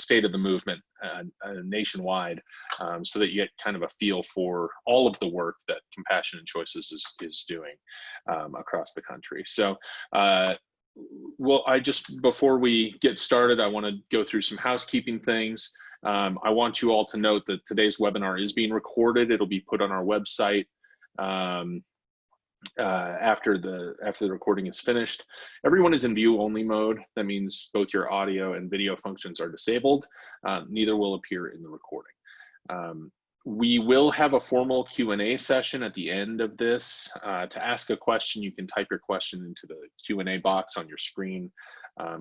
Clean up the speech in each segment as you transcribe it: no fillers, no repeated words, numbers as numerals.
state of the movement nationwide, so that you get kind of a feel for all of the work that Compassion and Choices is doing across the country. So before we get started, I want to go through some housekeeping things. I want you all to note that today's webinar is being recorded. It'll be put on our website after the recording is finished. Everyone is in view only mode. That means both your audio and video functions are disabled. Neither will appear in the recording. We will have a formal Q&A session at the end of this. To ask a question, you can type your question into the Q&A box on your screen.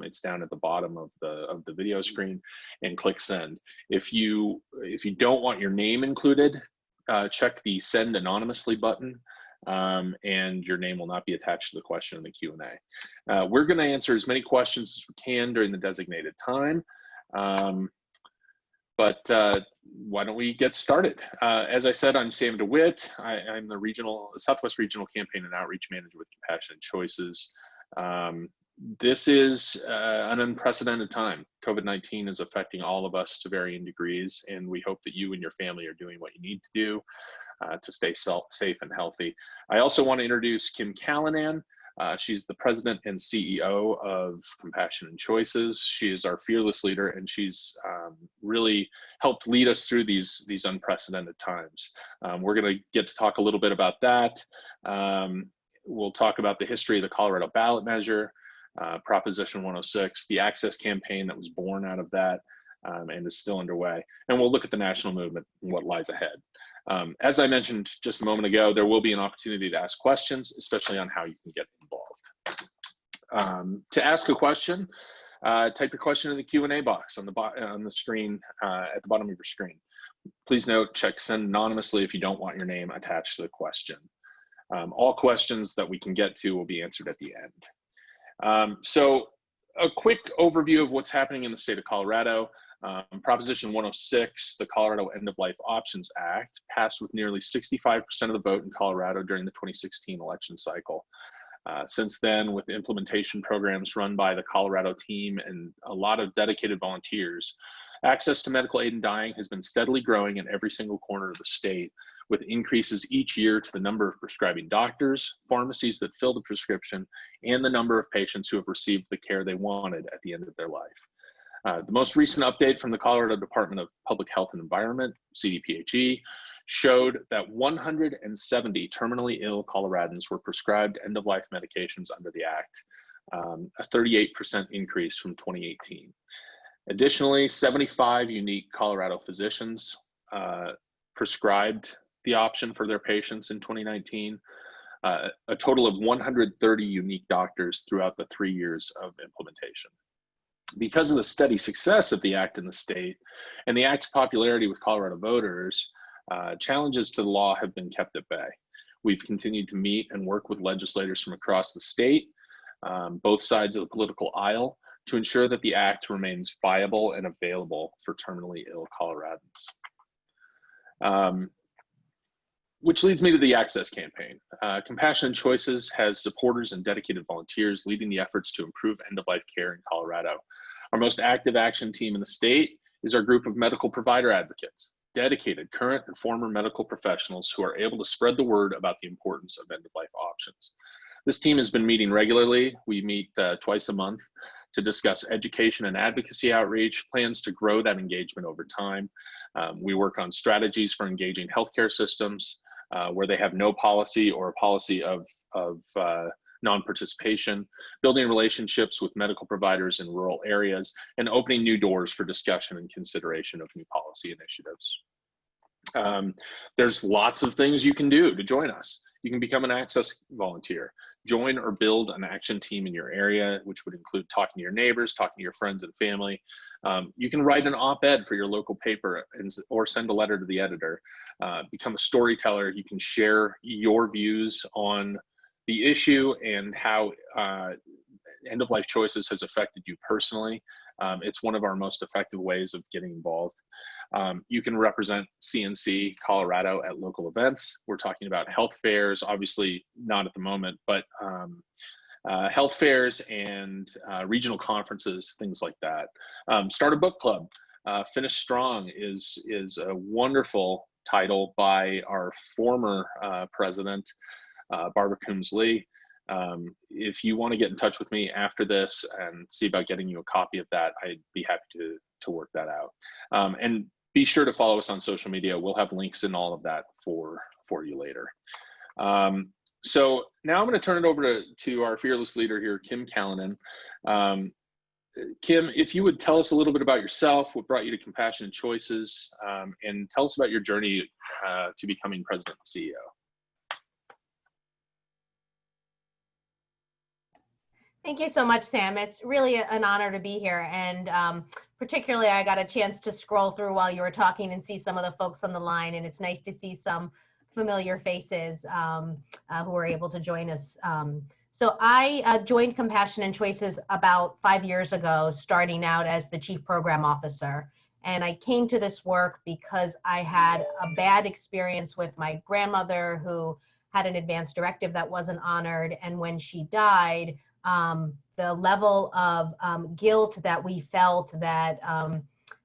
It's down at the bottom of the video screen, and click send. If you don't want your name included, check the send anonymously button, and your name will not be attached to the question in the Q&A. We're going to answer as many questions as we can during the designated time. But why don't we get started? As I said, I'm Sam DeWitt. I'm the Southwest Regional Campaign and Outreach Manager with Compassion and Choices. This is an unprecedented time. COVID-19 is affecting all of us to varying degrees, and we hope that you and your family are doing what you need to do to stay safe and healthy. I also want to introduce Kim Callinan. She's the president and CEO of Compassion and Choices. She is our fearless leader, and she's really helped lead us through these unprecedented times. We're going to get to talk a little bit about that. We'll talk about the history of the Colorado ballot measure, Proposition 106, the access campaign that was born out of that and is still underway. And we'll look at the national movement and what lies ahead. As I mentioned just a moment ago, there will be an opportunity to ask questions, especially on how you can get involved. To ask a question, type your question in the Q&A box on the screen at the bottom of your screen. Please note, check send anonymously if you don't want your name attached to the question. All questions that we can get to will be answered at the end. So a quick overview of what's happening in the state of Colorado. Proposition 106, the Colorado End-of-Life Options Act, passed with nearly 65% of the vote in Colorado during the 2016 election cycle. Since then, with implementation programs run by the Colorado team and a lot of dedicated volunteers, access to medical aid in dying has been steadily growing in every single corner of the state, with increases each year to the number of prescribing doctors, pharmacies that fill the prescription, and the number of patients who have received the care they wanted at the end of their life. The most recent update from the Colorado Department of Public Health and Environment, CDPHE, showed that 170 terminally ill Coloradans were prescribed end-of-life medications under the act, a 38% increase from 2018. Additionally, 75 unique Colorado physicians prescribed the option for their patients in 2019, a total of 130 unique doctors throughout the 3 years of implementation. Because of the steady success of the act in the state and the act's popularity with Colorado voters, challenges to the law have been kept at bay. We've continued to meet and work with legislators from across the state, both sides of the political aisle, to ensure that the act remains viable and available for terminally ill Coloradans. Which leads me to the access campaign. Compassion and Choices has supporters and dedicated volunteers leading the efforts to improve end-of-life care in Colorado. Our most active action team in the state is our group of medical provider advocates, dedicated current and former medical professionals who are able to spread the word about the importance of end-of-life options. This team has been meeting regularly. We meet twice a month to discuss education and advocacy outreach, plans to grow that engagement over time. We work on strategies for engaging healthcare systems, where they have no policy or a policy of non-participation, building relationships with medical providers in rural areas, and opening new doors for discussion and consideration of new policy initiatives. There's lots of things you can do to join us. You can become an access volunteer, join or build an action team in your area, which would include talking to your neighbors, talking to your friends and family. You can write an op-ed for your local paper or send a letter to the editor. Become a storyteller. You can share your views on the issue and how end-of-life choices has affected you personally. It's one of our most effective ways of getting involved. You can represent CNC Colorado at local events. We're talking about health fairs, obviously not at the moment, but health fairs and regional conferences, things like that. Start a book club. Finish Strong is a wonderful title by our former president, Barbara Coombs Lee. If you want to get in touch with me after this and see about getting you a copy of that, I'd be happy to work that out. And be sure to follow us on social media. We'll have links and all of that for you later. So now I'm going to turn it over to our fearless leader here, Kim Callinan. Kim, if you would tell us a little bit about yourself, what brought you to Compassionate Choices, and tell us about your journey to becoming president and CEO. Thank you so much, Sam. It's really an honor to be here. And particularly, I got a chance to scroll through while you were talking and see some of the folks on the line. And it's nice to see some familiar faces who were able to join us. So I joined Compassionate Choices about 5 years ago, starting out as the Chief Program Officer. And I came to this work because I had a bad experience with my grandmother who had an advance directive that wasn't honored. And when she died, the level of guilt that we felt that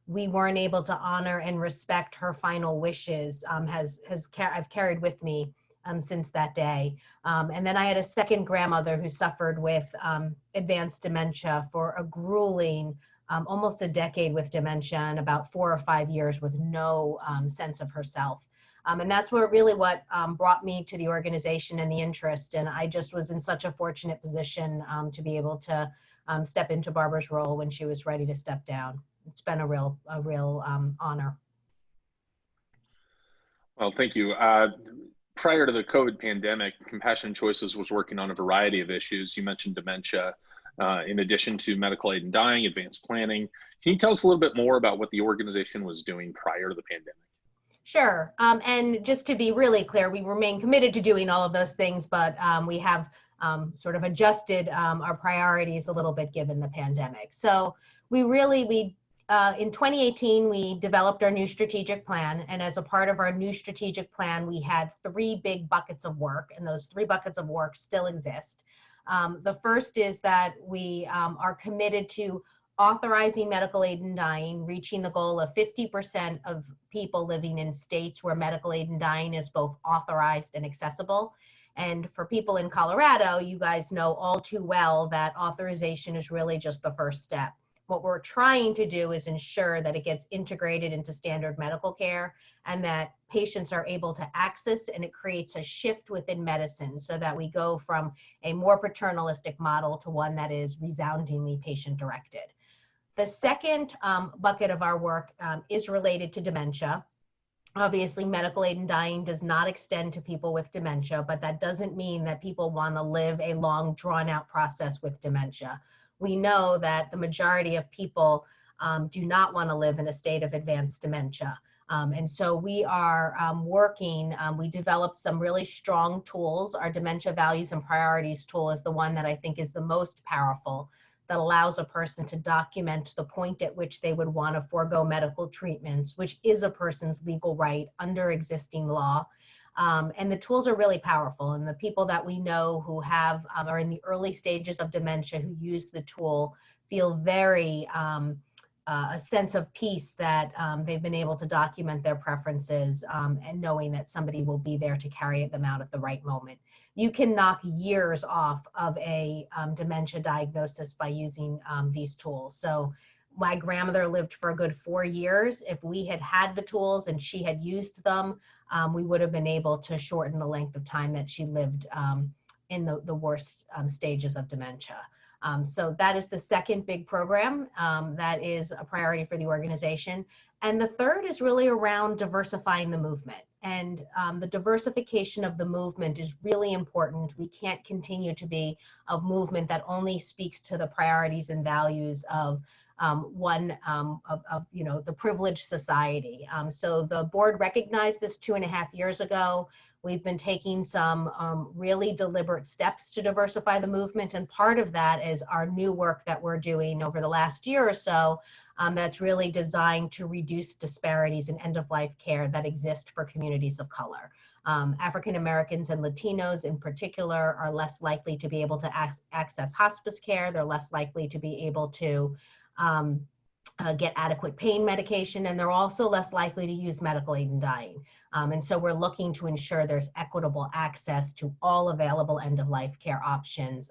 we weren't able to honor and respect her final wishes I've carried with me since that day. And then I had a second grandmother who suffered with advanced dementia for a grueling, almost a decade with dementia and about 4 or 5 years with no sense of herself. And that's what brought me to the organization and the interest. And I just was in such a fortunate position to be able to step into Barbara's role when she was ready to step down. It's been a real honor. Well, thank you. Prior to the COVID pandemic, Compassionate Choices was working on a variety of issues. You mentioned dementia, in addition to medical aid and dying, advanced planning. Can you tell us a little bit more about what the organization was doing prior to the pandemic? Sure. And just to be really clear, we remain committed to doing all of those things, but we have sort of adjusted our priorities a little bit given the pandemic. So in 2018, we developed our new strategic plan. And as a part of our new strategic plan, we had 3 big buckets of work, and those 3 buckets of work still exist. The first is that we are committed to authorizing medical aid and dying, reaching the goal of 50% of people living in states where medical aid and dying is both authorized and accessible. And for people in Colorado, you guys know all too well that authorization is really just the first step. What we're trying to do is ensure that it gets integrated into standard medical care and that patients are able to access, and it creates a shift within medicine so that we go from a more paternalistic model to one that is resoundingly patient-directed. The second bucket of our work is related to dementia. Obviously, medical aid and dying does not extend to people with dementia, but that doesn't mean that people want to live a long, drawn-out process with dementia. We know that the majority of people do not want to live in a state of advanced dementia. And so we are working, we developed some really strong tools. Our Dementia Values and Priorities tool is the one that I think is the most powerful, that allows a person to document the point at which they would want to forego medical treatments, which is a person's legal right under existing law. And the tools are really powerful. And the people that we know who are in the early stages of dementia who use the tool feel very a sense of peace that they've been able to document their preferences and knowing that somebody will be there to carry them out at the right moment. You can knock years off of a dementia diagnosis by using these tools. So my grandmother lived for a good 4 years. If we had had the tools and she had used them, we would have been able to shorten the length of time that she lived in the worst stages of dementia. So that is the second big program that is a priority for the organization. And the third is really around diversifying the movement. And the diversification of the movement is really important. We can't continue to be a movement that only speaks to the priorities and values of the privileged society. So the board recognized this 2.5 years ago. We've been taking some really deliberate steps to diversify the movement. And part of that is our new work that we're doing over the last year or so that's really designed to reduce disparities in end-of-life care that exist for communities of color. African Americans and Latinos in particular are less likely to be able to access hospice care. They're less likely to be able to get adequate pain medication, and they're also less likely to use medical aid in dying. And so we're looking to ensure there's equitable access to all available end-of-life care options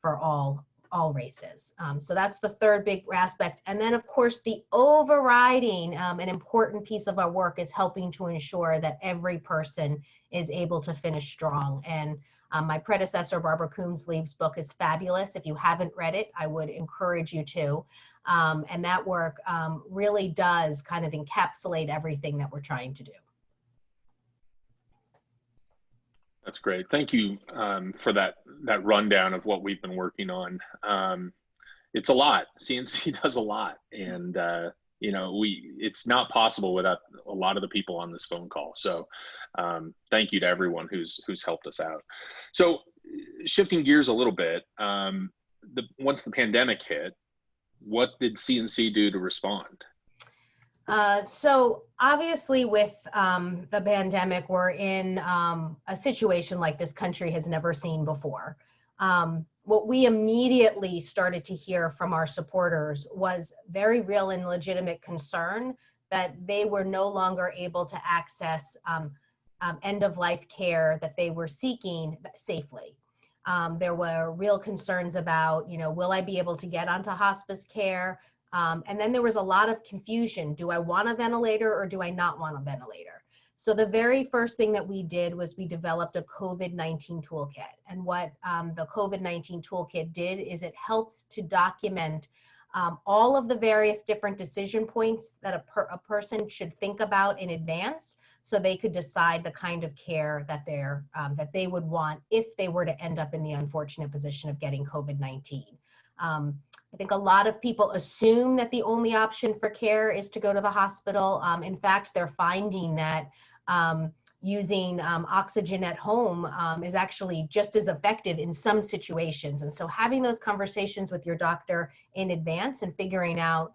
for all races. So that's the third big aspect. And then, of course, the overriding and important piece of our work is helping to ensure that every person is able to finish strong. And my predecessor, Barbara Coombs-Lieb's book is fabulous. If you haven't read it, I would encourage you to. And that work really does kind of encapsulate everything that we're trying to do. That's great. Thank you for that rundown of what we've been working on. It's a lot. CNC does a lot, and you know, it's not possible without a lot of the people on this phone call. So thank you to everyone who's helped us out. So shifting gears a little bit, once the pandemic hit, what did CNC do to respond? So obviously with the pandemic, we're in a situation like this country has never seen before. What we immediately started to hear from our supporters was very real and legitimate concern that they were no longer able to access end-of-life care that they were seeking safely. There were real concerns about, you know, will I be able to get onto hospice care? And then there was a lot of confusion. Do I want a ventilator or do I not want a ventilator? So the very first thing that we did was we developed a COVID-19 toolkit. And what the COVID-19 toolkit did is it helps to document all of the various different decision points that a person should think about in advance, so they could decide the kind of care that that they would want if they were to end up in the unfortunate position of getting COVID-19. I think a lot of people assume that the only option for care is to go to the hospital. In fact, they're finding that using oxygen at home is actually just as effective in some situations. And so having those conversations with your doctor in advance and figuring out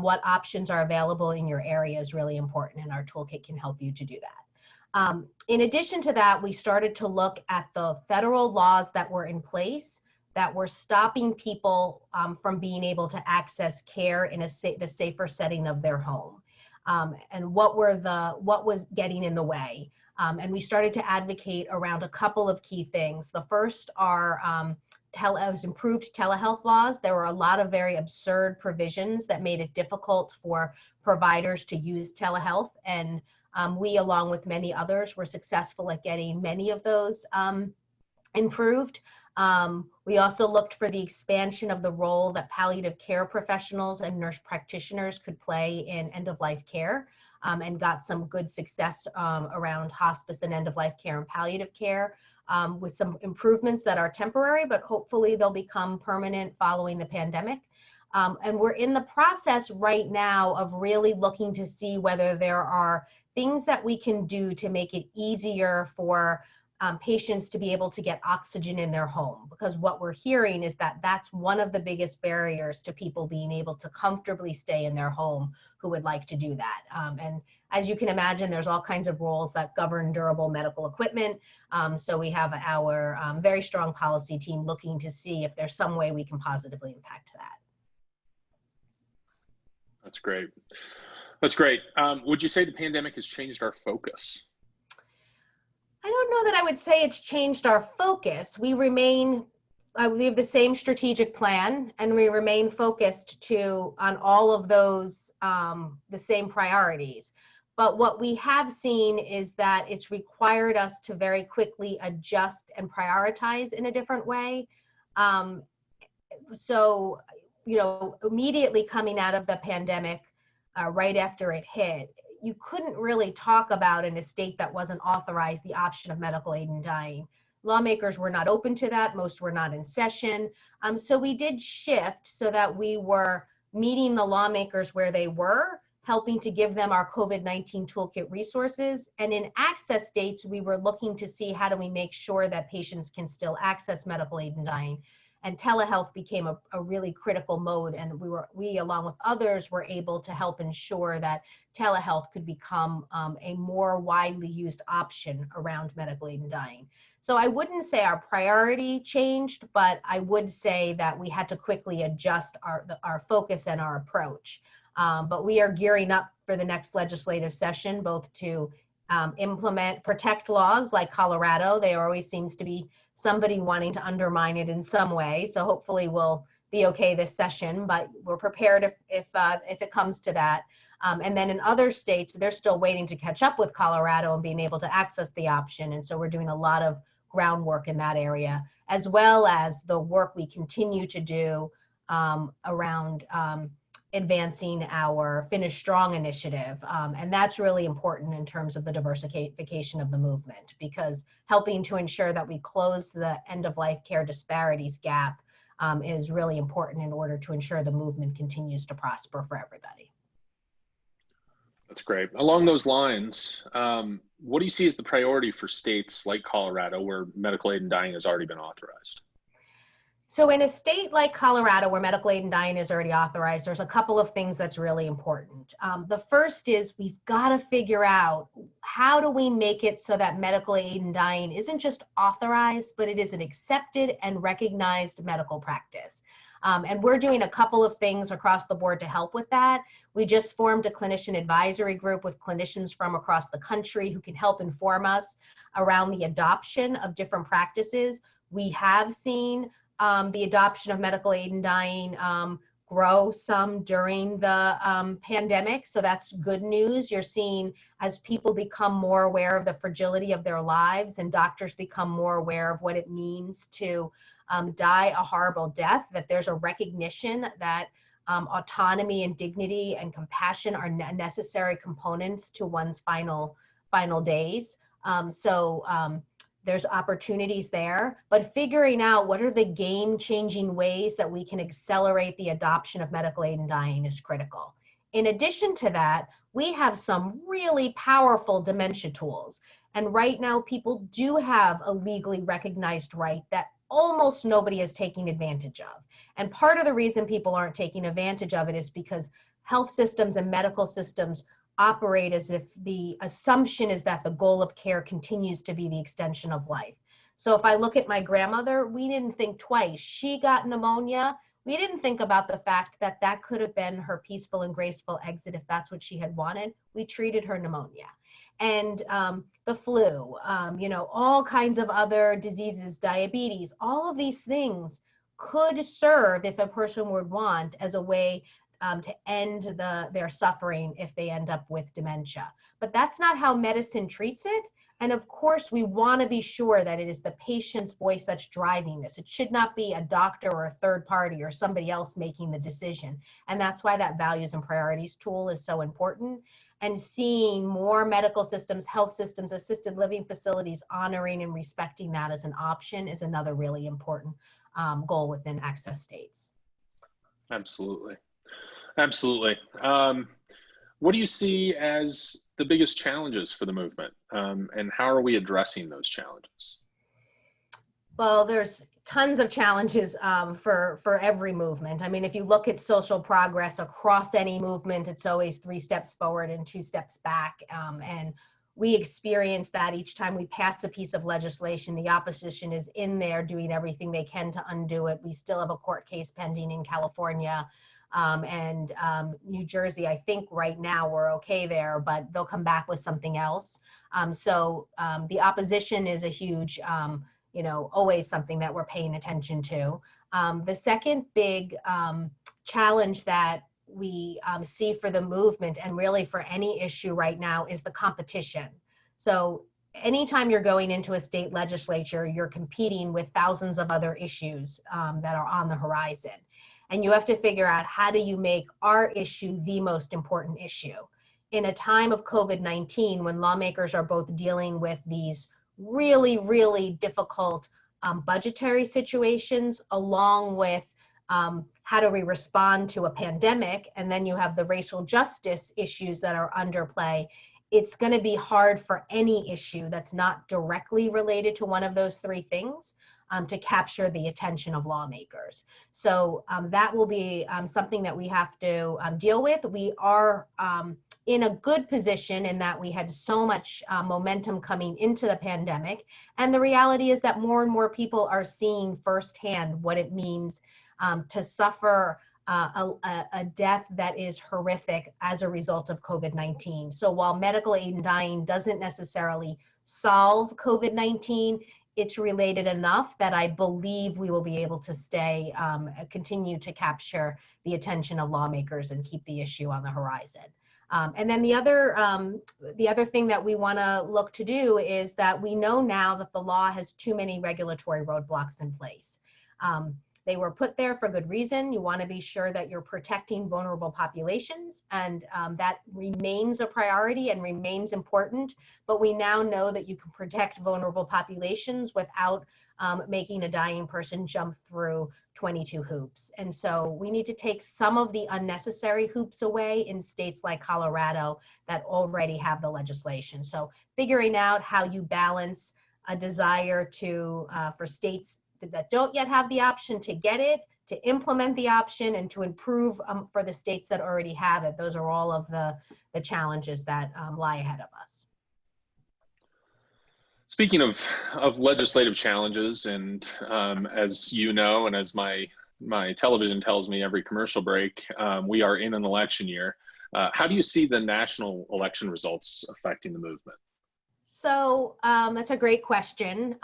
what options are available in your area is really important, and our toolkit can help you to do that. In addition to that, we started to look at the federal laws that were in place that were stopping people from being able to access care in the safer setting of their home, and what was getting in the way. And we started to advocate around a couple of key things. The first are improved telehealth laws. There were a lot of very absurd provisions that made it difficult for providers to use telehealth, and we, along with many others, were successful at getting many of those improved. We also looked for the expansion of the role that palliative care professionals and nurse practitioners could play in end-of-life care, and got some good success around hospice and end-of-life care and palliative care, with some improvements that are temporary, but hopefully they'll become permanent following the pandemic. And we're in the process right now of really looking to see whether there are things that we can do to make it easier for patients to be able to get oxygen in their home, because what we're hearing is that that's one of the biggest barriers to people being able to comfortably stay in their home who would like to do that. And as you can imagine, there's all kinds of rules that govern durable medical equipment. So we have our very strong policy team looking to see if there's some way we can positively impact that. That's great. That's great. Would you say the pandemic has changed our focus? I don't know that I would say it's changed our focus. We have the same strategic plan, and we remain focused on all of those, the same priorities. But what we have seen is that it's required us to very quickly adjust and prioritize in a different way. So, you know, immediately coming out of the pandemic, right after it hit, you couldn't really talk about in a state that wasn't authorized the option of medical aid in dying. Lawmakers were not open to that. Most were not in session. So we did shift so that we were meeting the lawmakers where they were, helping to give them our COVID-19 toolkit resources. And in access states, we were looking to see how do we make sure that patients can still access medical aid in dying. And telehealth became a really critical mode, and we along with others were able to help ensure that telehealth could become a more widely used option around medical aid in dying. So I wouldn't say our priority changed, but I would say that we had to quickly adjust our focus and our approach. But we are gearing up for the next legislative session, both to protect laws like Colorado. There always seems to be somebody wanting to undermine it in some way. So hopefully we'll be okay this session, but we're prepared if it comes to that. And then in other states, they're still waiting to catch up with Colorado and being able to access the option. And so we're doing a lot of groundwork in that area, as well as the work we continue to do around advancing our Finish Strong initiative. And that's really important in terms of the diversification of the movement, because helping to ensure that we close the end-of-life care disparities gap is really important in order to ensure the movement continues to prosper for everybody. That's great. Along those lines, what do you see as the priority for states like Colorado, where medical aid in dying has already been authorized? So in a state like Colorado, where medical aid in dying is already authorized, there's a couple of things that's really important. The first is we've got to figure out, how do we make it so that medical aid in dying isn't just authorized, but it is an accepted and recognized medical practice. And we're doing a couple of things across the board to help with that. We just formed a clinician advisory group with clinicians from across the country who can help inform us around the adoption of different practices. We have seen the adoption of medical aid in dying grow some during the pandemic. So that's good news. You're seeing, as people become more aware of the fragility of their lives and doctors become more aware of what it means to die a horrible death, that there's a recognition that autonomy and dignity and compassion are necessary components to one's final days. There's opportunities there, but figuring out what are the game-changing ways that we can accelerate the adoption of medical aid in dying is critical. In addition to that, we have some really powerful dementia tools. And right now, people do have a legally recognized right that almost nobody is taking advantage of. And part of the reason people aren't taking advantage of it is because health systems and medical systems operate as if the assumption is that the goal of care continues to be the extension of life. So if I look at my grandmother, we didn't think twice. She got pneumonia. We didn't think about the fact that that could have been her peaceful and graceful exit if that's what she had wanted. We treated her pneumonia. And the flu, all kinds of other diseases, diabetes, all of these things could serve, if a person would want, as a way to end their suffering if they end up with dementia. But that's not how medicine treats it. And of course, we want to be sure that it is the patient's voice that's driving this. It should not be a doctor or a third party or somebody else making the decision. And that's why that values and priorities tool is so important. And seeing more medical systems, health systems, assisted living facilities honoring and respecting that as an option is another really important goal within access states. Absolutely. Absolutely. What do you see as the biggest challenges for the movement, and how are we addressing those challenges? Well, there's tons of challenges for every movement. I mean, if you look at social progress across any movement, it's always 3 steps forward and 2 steps back. And we experience that each time we pass a piece of legislation. The opposition is in there doing everything they can to undo it. We still have a court case pending in California. And New Jersey, I think right now we're okay there, but they'll come back with something else. So the opposition is a huge, always something that we're paying attention to. The second big challenge that we see for the movement, and really for any issue right now, is the competition. So anytime you're going into a state legislature, you're competing with thousands of other issues that are on the horizon. And you have to figure out, how do you make our issue the most important issue? In a time of COVID-19, when lawmakers are both dealing with these really, really difficult budgetary situations, along with how do we respond to a pandemic, and then you have the racial justice issues that are under play, it's going to be hard for any issue that's not directly related to one of those 3 things to capture the attention of lawmakers. So that will be something that we have to deal with. We are in a good position in that we had so much momentum coming into the pandemic. And the reality is that more and more people are seeing firsthand what it means to suffer a death that is horrific as a result of COVID-19. So while medical aid in dying doesn't necessarily solve COVID-19, it's related enough that I believe we will be able to continue to capture the attention of lawmakers and keep the issue on the horizon. And then the other thing that we want to look to do is that we know now that the law has too many regulatory roadblocks in place. They were put there for good reason. You want to be sure that you're protecting vulnerable populations, and that remains a priority and remains important. But we now know that you can protect vulnerable populations without making a dying person jump through 22 hoops. And so we need to take some of the unnecessary hoops away in states like Colorado that already have the legislation. So figuring out how you balance a desire to for states that don't yet have the option to get it, to implement the option, and to improve for the states that already have it. Those are all of the challenges that lie ahead of us. Speaking of legislative challenges, and as you know, and as my television tells me every commercial break, we are in an election year. How do you see the national election results affecting the movement? So that's a great question.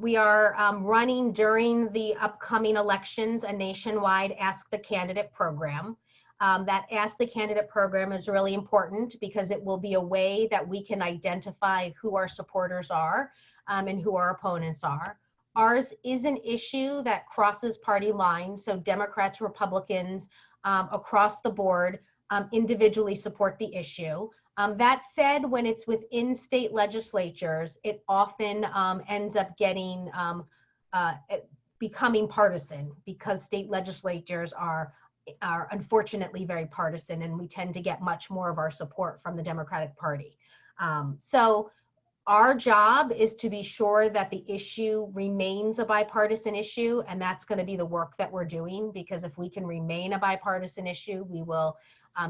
We are running during the upcoming elections a nationwide Ask the Candidate program. That Ask the Candidate program is really important because it will be a way that we can identify who our supporters are and who our opponents are. Ours is an issue that crosses party lines, so Democrats, Republicans, across the board individually support the issue. That said, when it's within state legislatures, it often ends up becoming partisan because state legislatures are unfortunately very partisan, and we tend to get much more of our support from the Democratic Party. So our job is to be sure that the issue remains a bipartisan issue, and that's going to be the work that we're doing, because if we can remain a bipartisan issue, we will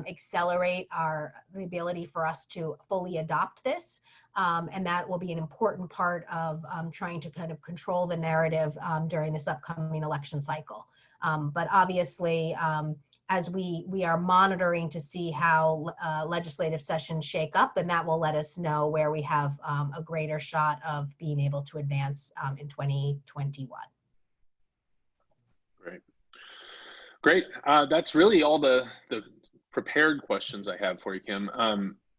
accelerate the ability for us to fully adopt this. And that will be an important part of trying to kind of control the narrative during this upcoming election cycle. But obviously, as we are monitoring to see how legislative sessions shake up, and that will let us know where we have a greater shot of being able to advance in 2021. Great. That's really all the prepared questions I have for you, Kim.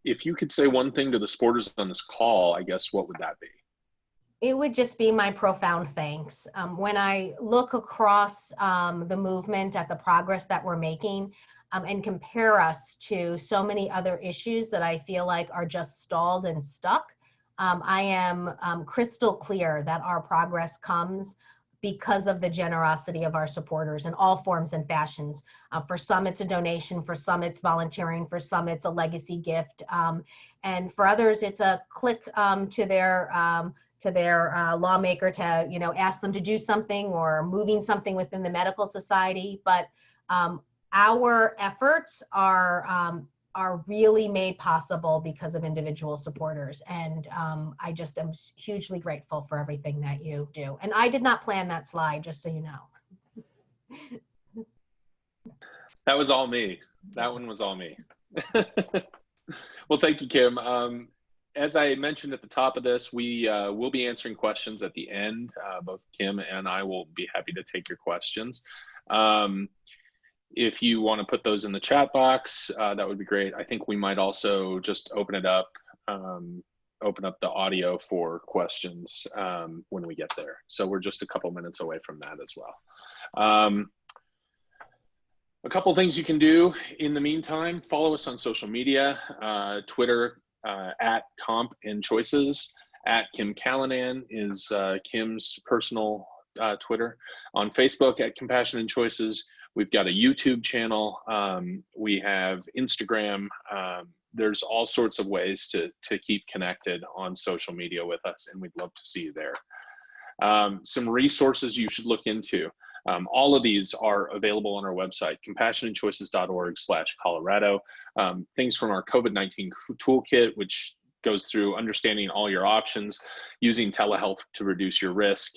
If you could say one thing to the supporters on this call, I guess, what would that be? It would just be my profound thanks. When I look across the movement at the progress that we're making and compare us to so many other issues that I feel like are just stalled and stuck, I am crystal clear that our progress comes because of the generosity of our supporters in all forms and fashions. For some, it's a donation. For some, it's volunteering. For some, it's a legacy gift. And for others, it's a click to their lawmaker to ask them to do something, or moving something within the medical society. But our efforts are really made possible because of individual supporters. And I just am hugely grateful for everything that you do. And I did not plan that slide, just so you know. That was all me. That one was all me. Well, thank you, Kim. As I mentioned at the top of this, we will be answering questions at the end. Both Kim and I will be happy to take your questions. If you want to put those in the chat box, that would be great. I think we might also just open it up, open up the audio for questions when we get there. So we're just a couple minutes away from that as well. A couple things you can do in the meantime: follow us on social media, Twitter at Comp and Choices, at Kim Callinan is Kim's personal Twitter. On Facebook at Compassion and Choices. We've got a YouTube channel. We have Instagram. There's all sorts of ways to keep connected on social media with us, and we'd love to see you there. Some resources you should look into. All of these are available on our website, compassionandchoices.org/Colorado. Things from our COVID-19 toolkit, which goes through understanding all your options, using telehealth to reduce your risk,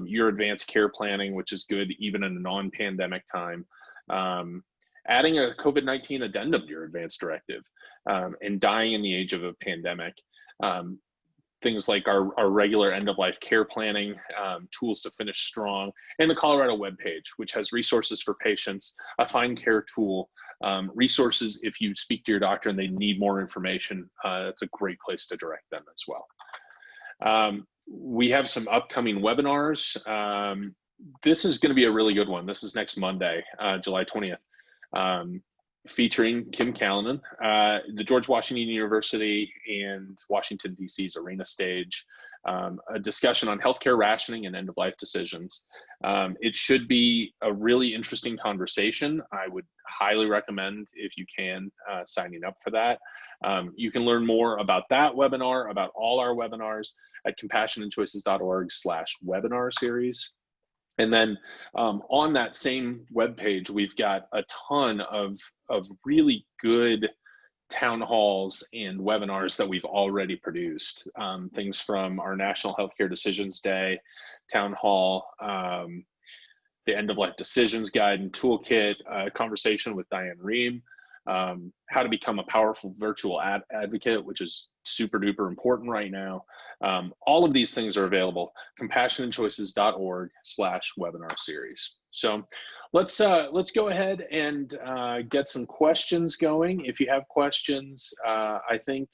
your advanced care planning, which is good even in a non-pandemic time, Adding a COVID-19 addendum to your advance directive, and dying in the age of a pandemic. Things like our regular end-of-life care planning, tools to finish strong, and the Colorado webpage, which has resources for patients, a find care tool, resources if you speak to your doctor and they need more information. It's a great place to direct them as well. We have some upcoming webinars. This is going to be a really good one. This is next Monday, July 20th. Featuring Kim Callinan, the George Washington University and Washington, D.C.'s Arena Stage, a discussion on healthcare rationing and end-of-life decisions. It should be a really interesting conversation. I would highly recommend, if you can, signing up for that. You can learn more about that webinar, about all our webinars at compassionandchoices.org/webinar series. And then on that same webpage, we've got a ton of really good town halls and webinars that we've already produced. Things from our National Healthcare Decisions Day town hall, the End of Life Decisions Guide and Toolkit, conversation with Diane Rehm, how to become a powerful virtual advocate, which is super duper important right now. All of these things are available, compassionandchoices.org/webinar series. So let's go ahead and get some questions going. If you have questions, I think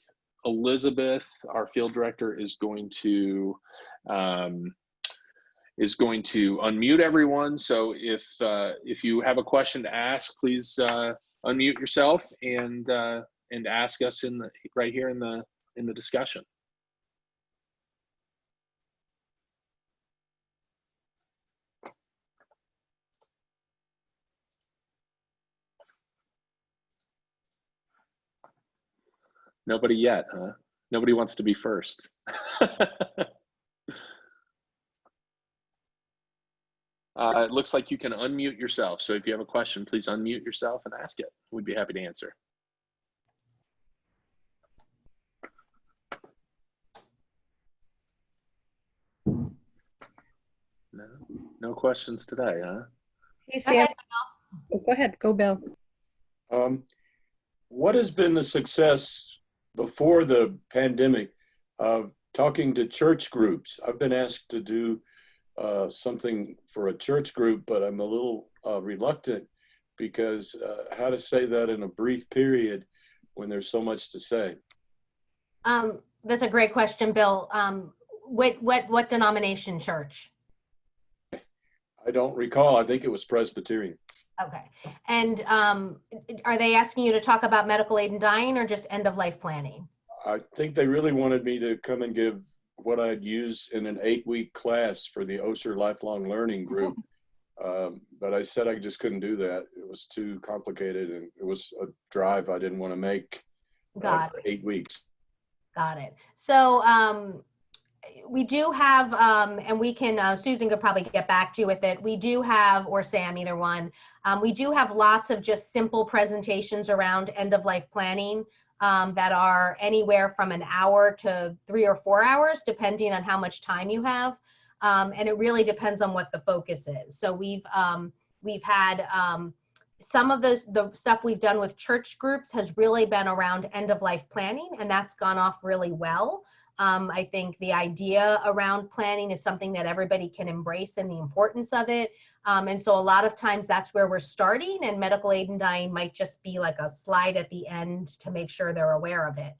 Elizabeth, our field director, is going to unmute everyone. So if you have a question to ask, please unmute yourself and ask us right here in the discussion. Nobody yet, huh? Nobody wants to be first. It looks like you can unmute yourself. So if you have a question, please unmute yourself and ask it. We'd be happy to answer. No questions today, huh? Hey, Sam. Oh, go ahead. Go, Bill. What has been the success before the pandemic of talking to church groups? I've been asked to do something for a church group, but I'm a little reluctant because how to say that in a brief period when there's so much to say? That's a great question, Bill. What denomination church? I don't recall. I think it was Presbyterian. Okay. And are they asking you to talk about medical aid and dying or just end of life planning? I think they really wanted me to come and give what I'd use in an 8-week class for the OSER Lifelong Learning Group. But I said I just couldn't do that. It was too complicated and it was a drive I didn't want to make for 8 weeks. Got it. So we do have, and we can, Susan could probably get back to you with it. We do have, or Sam, either one. We do have lots of just simple presentations around end of life planning that are anywhere from an hour to 3 or 4 hours, depending on how much time you have. And it really depends on what the focus is. So we've had some of the stuff we've done with church groups has really been around end of life planning, and that's gone off really well. I think the idea around planning is something that everybody can embrace and the importance of it. And so a lot of times that's where we're starting, and medical aid and dying might just be like a slide at the end to make sure they're aware of it.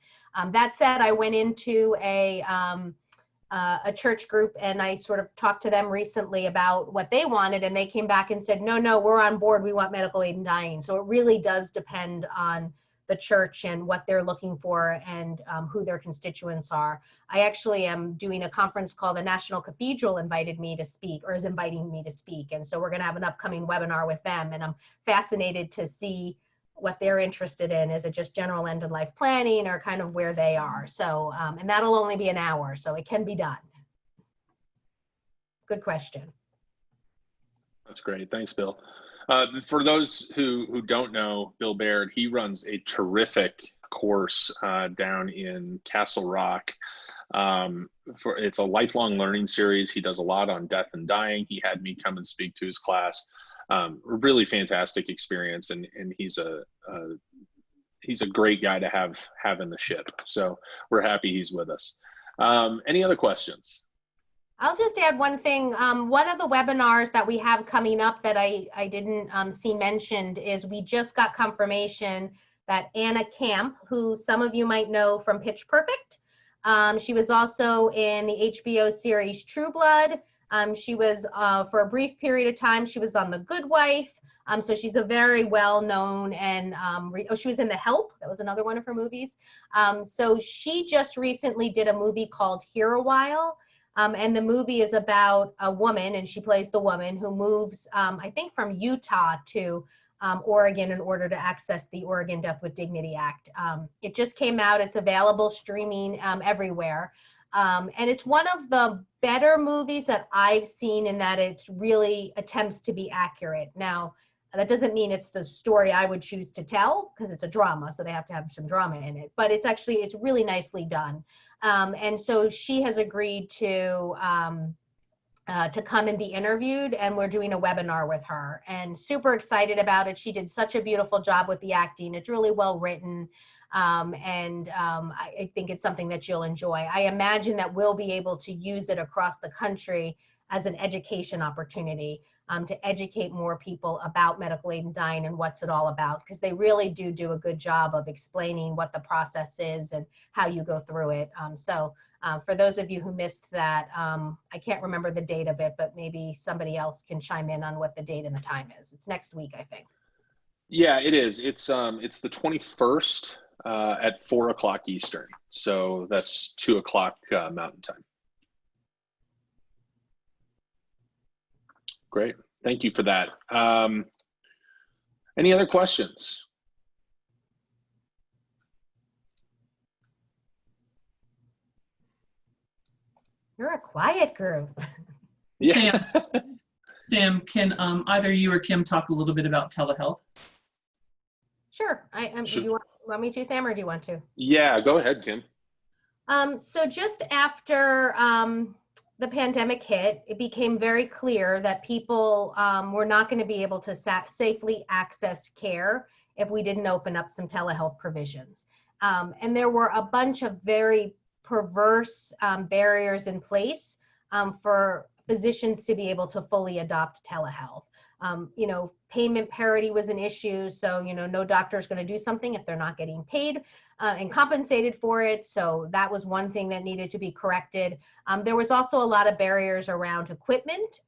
That said, I went into a church group and I sort of talked to them recently about what they wanted, and they came back and said, no, we're on board. We want medical aid and dying. So it really does depend on the church and what they're looking for and who their constituents are. I actually am doing a conference called the National Cathedral invited me to speak, or is inviting me to speak. And so we're going to have an upcoming webinar with them. And I'm fascinated to see what they're interested in. Is it just general end of life planning or kind of where they are? So, and that'll only be an hour, so it can be done. Good question. That's great. Thanks, Bill. For those who don't know Bill Baird, he runs a terrific course down in Castle Rock. It's a lifelong learning series. He does a lot on death and dying. He had me come and speak to his class. really fantastic experience, and he's a great guy to have in the ship. So we're happy he's with us. Any other questions? I'll just add one thing. One of the webinars that we have coming up that I didn't see mentioned is we just got confirmation that Anna Camp, who some of you might know from Pitch Perfect, she was also in the HBO series True Blood. She was, for a brief period of time, she was on The Good Wife. So she's a very well-known, and she was in The Help. That was another one of her movies. So she just recently did a movie called Here a While. And the movie is about a woman, and she plays the woman who moves, I think, from Utah to Oregon in order to access the Oregon Death with Dignity Act. It just came out. It's available streaming everywhere. And it's one of the better movies that I've seen in that it really attempts to be accurate. Now, that doesn't mean it's the story I would choose to tell, because it's a drama, so they have to have some drama in it. But it's really nicely done. And so she has agreed to come and be interviewed, and we're doing a webinar with her, and super excited about it. She did such a beautiful job with the acting. It's really well written. I think it's something that you'll enjoy. I imagine that we'll be able to use it across the country as an education opportunity, to educate more people about medical aid and dying and what's it all about, because they really do a good job of explaining what the process is and how you go through it. For those of you who missed that, I can't remember the date of it, but maybe somebody else can chime in on what the date and the time is. It's next week, I think. Yeah, it is. It's the 21st at 4 o'clock Eastern. So that's 2 o'clock Mountain Time. Great. Thank you for that. Any other questions? You're a quiet group. Yeah. Sam, can either you or Kim talk a little bit about telehealth? Sure. Do you want me to, Sam, or do you want to? Yeah, go ahead, Kim. So just after the pandemic hit, it became very clear that people were not going to be able to safely access care if we didn't open up some telehealth provisions. And there were a bunch of very perverse barriers in place for physicians to be able to fully adopt telehealth. Payment parity was an issue. So, no doctor is going to do something if they're not getting paid and compensated for it. So that was one thing that needed to be corrected. There was also a lot of barriers around equipment,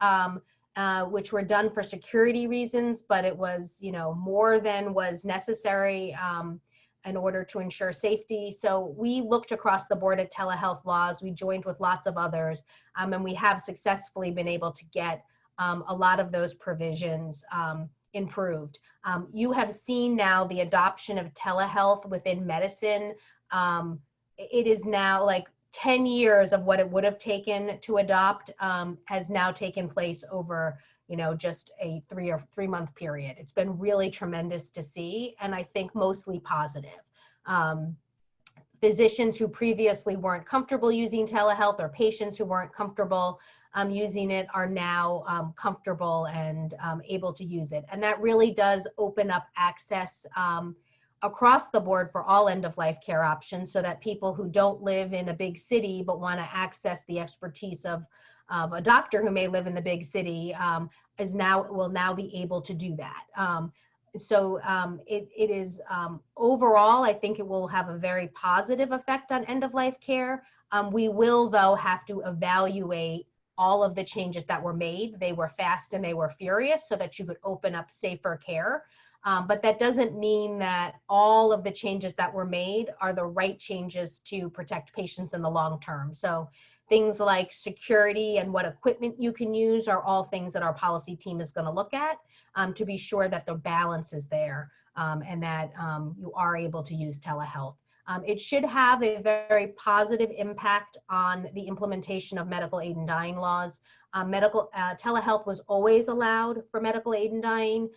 which were done for security reasons, but it was, more than was necessary in order to ensure safety. So we looked across the board at telehealth laws. We joined with lots of others, and we have successfully been able to get a lot of those provisions improved. You have seen now the adoption of telehealth within medicine. It is now like 10 years of what it would have taken to adopt has now taken place over just a 3 month period. It's been really tremendous to see, and I think mostly positive. Physicians who previously weren't comfortable using telehealth, or patients who weren't comfortable using it, are now comfortable and able to use it. And that really does open up access across the board for all end-of-life care options, so that people who don't live in a big city but want to access the expertise of a doctor who may live in the big city will now be able to do that. It is overall, I think it will have a very positive effect on end-of-life care. We will, though, have to evaluate all of the changes that were made. They were fast and they were furious, so that you could open up safer care. But that doesn't mean that all of the changes that were made are the right changes to protect patients in the long term. So things like security and what equipment you can use are all things that our policy team is going to look at to be sure that the balance is there and that you are able to use telehealth. It should have a very positive impact on the implementation of medical aid and dying laws. Telehealth was always allowed for medical aid and dying,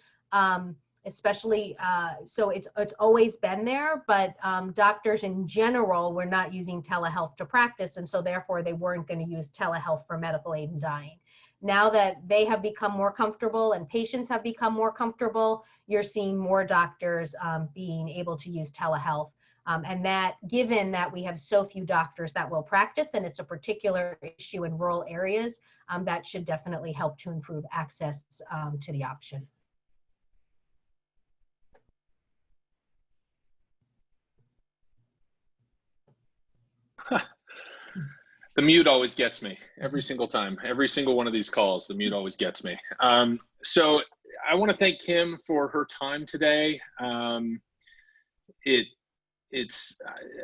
especially, so it's always been there, but doctors in general were not using telehealth to practice, and so therefore they weren't going to use telehealth for medical aid and dying. now that they have become more comfortable and patients have become more comfortable, you're seeing more doctors being able to use telehealth. And that, given that we have so few doctors that will practice, and it's a particular issue in rural areas, that should definitely help to improve access to the option. The mute always gets me every single time. Every single one of these calls, the mute always gets me. So I want to thank Kim for her time today. It's,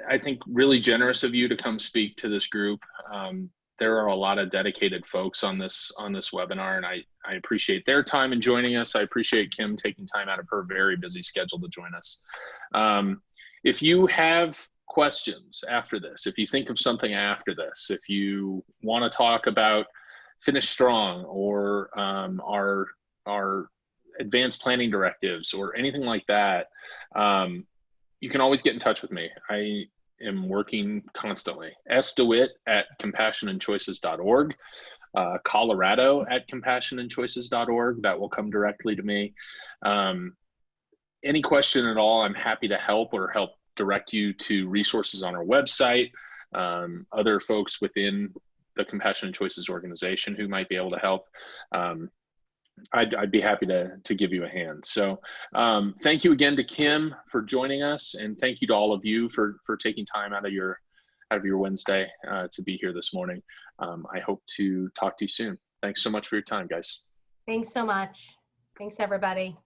I think, really generous of you to come speak to this group. There are a lot of dedicated folks on this webinar, and I appreciate their time in joining us. I appreciate Kim taking time out of her very busy schedule to join us. If you have questions after this, if you think of something after this, if you want to talk about Finish Strong or our advanced planning directives or anything like that, you can always get in touch with me. I am working constantly. DeWitt at compassionandchoices.org, Colorado@compassionandchoices.org. That will come directly to me. Any question at all, I'm happy to help or help direct you to resources on our website, other folks within the Compassion and Choices organization who might be able to help. I'd be happy to give you a hand. So thank you again to Kim for joining us, and thank you to all of you for taking time out of your Wednesday to be here this morning. I hope to talk to you soon. Thanks so much for your time, guys. Thanks so much. Thanks, everybody.